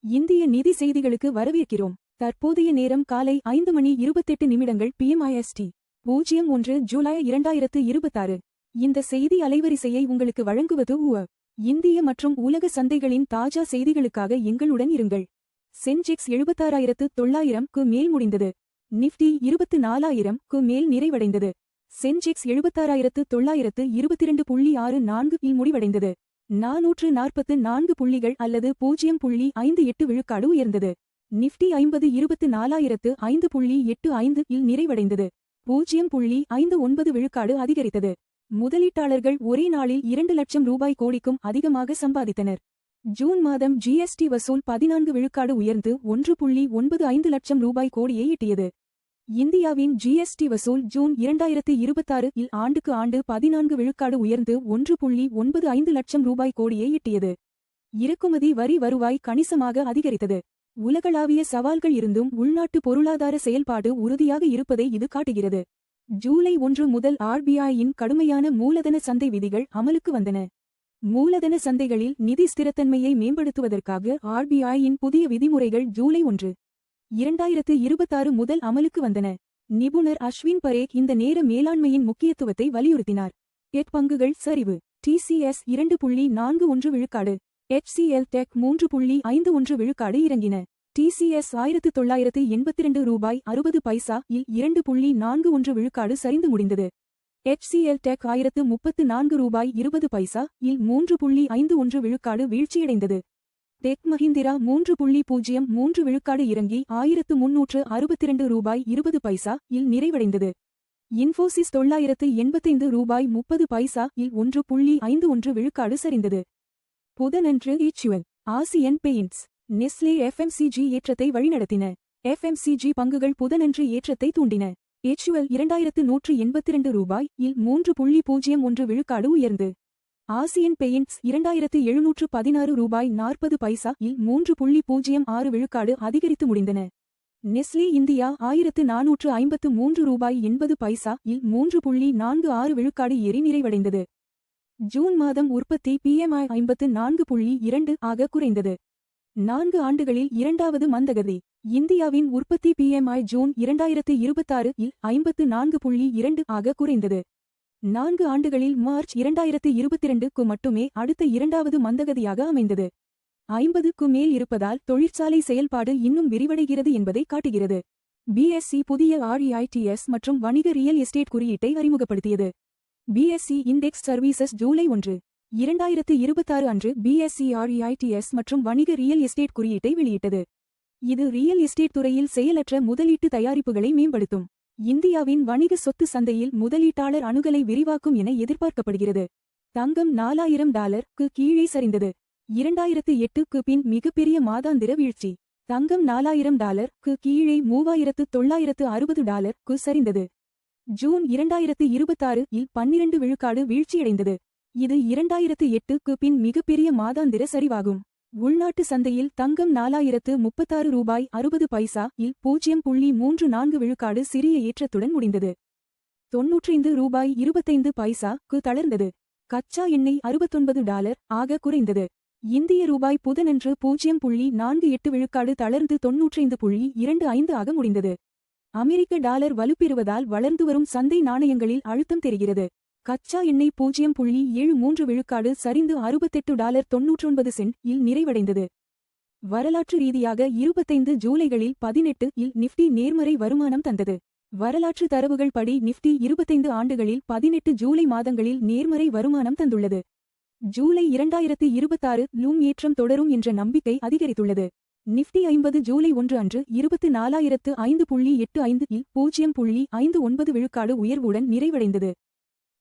இந்திய நிதி செய்திகளுக்கு வரவேற்கிறோம். தற்போதைய நேரம் காலை 5:28 PM/IST. 01 ஜூலை 2026. இந்த செய்தி அலைவரிசையை உங்களுக்கு வழங்குவது இந்திய மற்றும் உலக சந்தைகளின் தாஜா செய்திகளுக்காக எங்களுடன் இருங்கள். சென்செக்ஸ் 76,900க்கு மேல் முடிந்தது. நிஃப்டி 24,000க்கு மேல் நிறைவடைந்தது. சென்செக்ஸ் 76,922.64 இல் முடிவடைந்தது. 444 புள்ளிகள் அல்லது 0.58 விழுக்காடு உயர்ந்தது. நிஃப்டி 50,24,005.85 இல் நிறைவடைந்தது. 0.59 விழுக்காடு அதிகரித்தது. முதலீட்டாளர்கள் ஒரே நாளில் 2 லட்சம் ரூபாய் கோடிக்கும் அதிகமாக சம்பாதித்தனர். ஜூன் மாதம் ஜிஎஸ்டி வசூல் 14 விழுக்காடு உயர்ந்து 1.95 லட்சம் ரூபாய் கோடியை எட்டியது. இந்தியாவின் ஜிஎஸ்டி வசூல் ஜூன் 2026 இல் ஆண்டுக்கு ஆண்டு 14 விழுக்காடு உயர்ந்து 1.95 லட்சம் ரூபாய் கோடியை எட்டியது. இறக்குமதி வரி வருவாய் கணிசமாக அதிகரித்தது. உலகளாவிய சவால்கள் இருந்தும் உள்நாட்டு பொருளாதார செயல்பாடு உறுதியாக இருப்பதை இது காட்டுகிறது. ஜூலை 1 முதல் RBIயின் கடுமையான மூலதன சந்தை விதிகள் அமலுக்கு வந்தன. மூலதன சந்தைகளில் நிதி ஸ்திரத்தன்மையை மேம்படுத்துவதற்காக RBIயின் புதிய விதிமுறைகள் ஜூலை 1, 2026 முதல் அமலுக்கு வந்தன. நிபுணர் அஸ்வின் பரேக் இந்த நேர மேலாண்மையின் முக்கியத்துவத்தை வலியுறுத்தினார். டெக் பங்குகள் சரிவு. TCS 2.41 விழுக்காடு. HCL Tech 3.51 விழுக்காடு இறங்கின. TCS 1982 ரூபாய் 60 பைசா இல் 2.41 விழுக்காடு சரிந்து முடிந்தது. HCL Tech 1034 ரூபாய் 20 பைசா இல் 3.51 விழுக்காடு வீழ்ச்சியடைந்தது. டெக் மஹிந்திரா 3.03 விழுக்காடு இறங்கி 1362 ரூபாய் 20 பைசா இல் நிறைவடைந்தது. இன்ஃபோசிஸ் 985 ரூபாய் 30 பைசா இல் 1.51 விழுக்காடு சரிந்தது. புதனன்று ஈச்சுவல். ஆசியன் பெயிண்ட்ஸ், நெஸ்லே FMCG ஏற்றத்தை வழிநடத்தின. FMCG பங்குகள் புதனன்று ஏற்றத்தை தூண்டின. ஏச்சுவல் 2182 ரூபாய் இல் 3.01 விழுக்காடு உயர்ந்து. ஆசியன் பெயிண்ட்ஸ் 2716 ரூபாய் 40 பைசா இல் 3.06 விழுக்காடு அதிகரித்து முடிந்தன. நெஸ்லே இந்தியா 1453 ரூபாய் 80 பைசா இல் 3.46 விழுக்காடு ஏறி நிறைவடைந்தது. ஜூன் மாதம் உற்பத்தி PMI 54.2 ஆக குறைந்தது. 4 ஆண்டுகளில் இரண்டாவது மந்தகதி. இந்தியாவின் உற்பத்தி PMI ஜூன் 2026 இல் 54.2 ஆக குறைந்தது. 4 ஆண்டுகளில் மார்ச் 2022க்கு மட்டுமே அடுத்த இரண்டாவது மந்தகதியாக அமைந்தது. 50க்கு மேல் இருப்பதால் தொழிற்சாலை செயல்பாடு இன்னும் விரிவடைகிறது என்பதை காட்டுகிறது. BSE புதிய REITs மற்றும் வணிக ரியல் எஸ்டேட் குறியீட்டை அறிமுகப்படுத்தியது. BSE இண்டெக்ஸ் சர்வீசஸ் ஜூலை 1, 2026 அன்று BSE REITs மற்றும் வணிக ரியல் எஸ்டேட் குறியீட்டை வெளியிட்டது. இது ரியல் எஸ்டேட் துறையில் செயலற்ற முதலீட்டு தயாரிப்புகளை மேம்படுத்தும். இந்தியாவின் வணிக சொத்து சந்தையில் முதலீட்டாளர் அணுகலை விரிவாக்கும் என எதிர்பார்க்கப்படுகிறது. தங்கம் $4000க்கு கீழே சரிந்தது. 2008க்கு பின் மிகப்பெரிய மாதாந்திர வீழ்ச்சி. தங்கம் $4000க்கு கீழே $3960க்கு சரிந்தது. ஜூன் 2026 இல் 12 விழுக்காடு வீழ்ச்சியடைந்தது. இது 2008க்கு பின் மிகப்பெரிய மாதாந்திர சரிவாகும். உள்நாட்டு சந்தையில் தங்கம் $4036 ரூபாய் 60 பைசா இல் 0.34 விழுக்காடு சிறிய ஏற்றத்துடன் முடிந்தது. $95 ரூபாய் 25 பைசா-க்கு தளர்ந்தது. கச்சா எண்ணெய் $69 ஆக குறைந்தது. இந்திய ரூபாய் புதனன்று 0.48 விழுக்காடு தளர்ந்து 95.25 ஆக முடிந்தது. அமெரிக்க டாலர் வலுப்பெறுவதால் வளர்ந்து வரும் சந்தை நாணயங்களில் அழுத்தம் தெரிகிறது. கச்சா எண்ணெய் 0.73 விழுக்காடு சரிந்து $68.99 இல் நிறைவடைந்தது. வரலாற்று ரீதியாக 25 ஜூலைகளில் 18 இல் நிஃப்டி நேர்மறை வருமானம் தந்தது. வரலாற்று தரவுகள் படி நிஃப்டி 25 ஆண்டுகளில் 18 ஜூலை மாதங்களில் நேர்மறை வருமானம் தந்துள்ளது. ஜூலை 2026 லும் ஏற்றம் தொடரும் என்ற நம்பிக்கை அதிகரித்துள்ளது. நிஃப்டி 50 ஜூலை 1 அன்று 24,005.85 இல் 0.59 விழுக்காடு உயர்வுடன் நிறைவடைந்தது.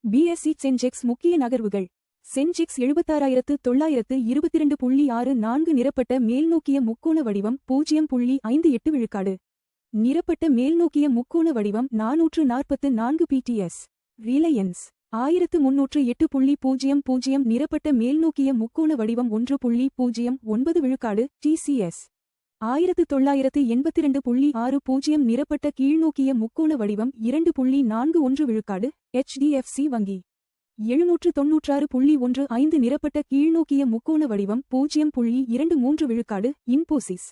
BSE சென்செக்ஸ் முக்கிய நகர்வுகள். சென்செக்ஸ் 76,922.64 நிரப்பட்ட மேல்நோக்கிய முக்கோண வடிவம் 0.58 விழுக்காடு. நிரப்பட்ட மேல்நோக்கிய முக்கோண வடிவம் 444 PTS. ரிலையன்ஸ் 1308.00 நிரப்பட்ட மேல்நோக்கிய முக்கோண வடிவம் 1.09 விழுக்காடு. TCS 1982.60 நிரப்பட்ட கீழ்நோக்கிய முக்கோண வடிவம் 2.41 விழுக்காடு. HDFC வங்கி 796.15 நிரப்பட்ட கீழ்நோக்கிய முக்கோண வடிவம் 0.23 விழுக்காடு இன்போசிஸ்.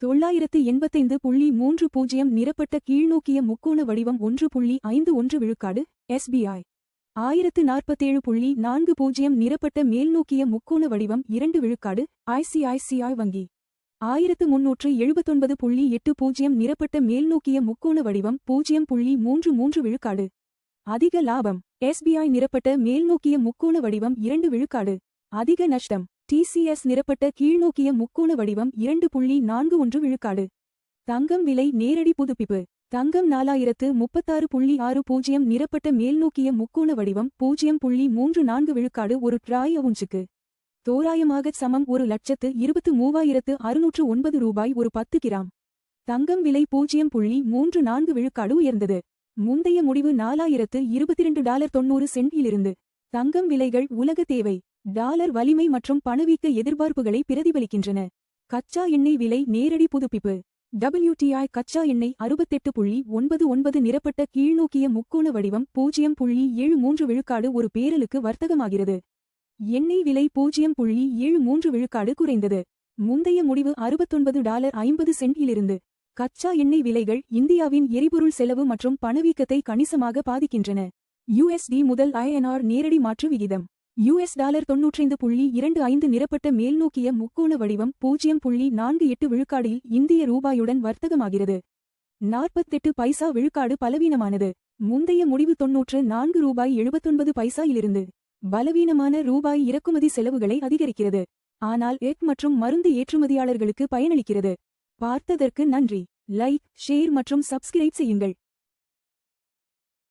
985.30 நிரப்பட்ட கீழ்நோக்கிய முக்கோண வடிவம் 1.51 விழுக்காடு SBI. 1047.40 நிரப்பட்ட மேல்நோக்கிய முக்கோண வடிவம் 2 விழுக்காடு ICICI வங்கி. 1379.80 நிரப்பட்ட மேல்நோக்கிய முக்கோண வடிவம் 0.33 விழுக்காடு. அதிக லாபம் SBI நிரப்பட்ட மேல்நோக்கிய முக்கோண வடிவம் 2 விழுக்காடு. அதிக நஷ்டம் TCS நிரப்பட்ட கீழ்நோக்கிய முக்கோண வடிவம் 2.41 விழுக்காடு. தங்கம் விலை நேரடி புதுப்பிப்பு. தங்கம் 4036.60 நிரப்பட்ட மேல்நோக்கிய முக்கோண வடிவம் 0.34 விழுக்காடு ஒரு ட்ராய் அவுன்ஸுக்கு. தோராயமாக சமம் 1,23,609 ரூபாய் ஒரு 10 கிராம். தங்கம் விலை 0.34 விழுக்காடு உயர்ந்தது. முந்தைய முடிவு $4,022.90 இலிருந்து. தங்கம் விலைகள் உலக தேவை, டாலர் வலிமை மற்றும் பணவீக்க எதிர்பார்ப்புகளை பிரதிபலிக்கின்றன. கச்சா எண்ணெய் விலை நேரடி புதுப்பிப்பு. WTI கச்சா எண்ணெய் 68.99 நிரப்பட்ட கீழ்நோக்கிய முக்கோண வடிவம் 0.73 விழுக்காடு ஒரு பேரலுக்கு வர்த்தகமாகிறது. எண்ணெய் விலை 0.73 விழுக்காடு குறைந்தது. முந்தைய முடிவு $69.50 இலிருந்து. கச்சா எண்ணெய் விலைகள் இந்தியாவின் எரிபொருள் செலவு மற்றும் பணவீக்கத்தை கணிசமாக பாதிக்கின்றன. USD முதல் INR நேரடி மாற்று விகிதம். $95.25 நிரப்பட்ட மேல்நோக்கிய முக்கோண வடிவம் 0.48 விழுக்காடில் இந்திய ரூபாயுடன் வர்த்தகமாகிறது. 48 பைசா விழுக்காடு பலவீனமானது. முந்தைய முடிவு $94.79 இலிருந்து. பலவீனமான ரூபாய் இறக்குமதி செலவுகளை அதிகரிக்கிறது. ஆனால் மற்றும் மருந்து ஏற்றுமதியாளர்களுக்கு பயனளிக்கிறது. பார்த்ததற்கு நன்றி. லைக், ஷேர் மற்றும் சப்ஸ்கிரைப் செய்யுங்கள்.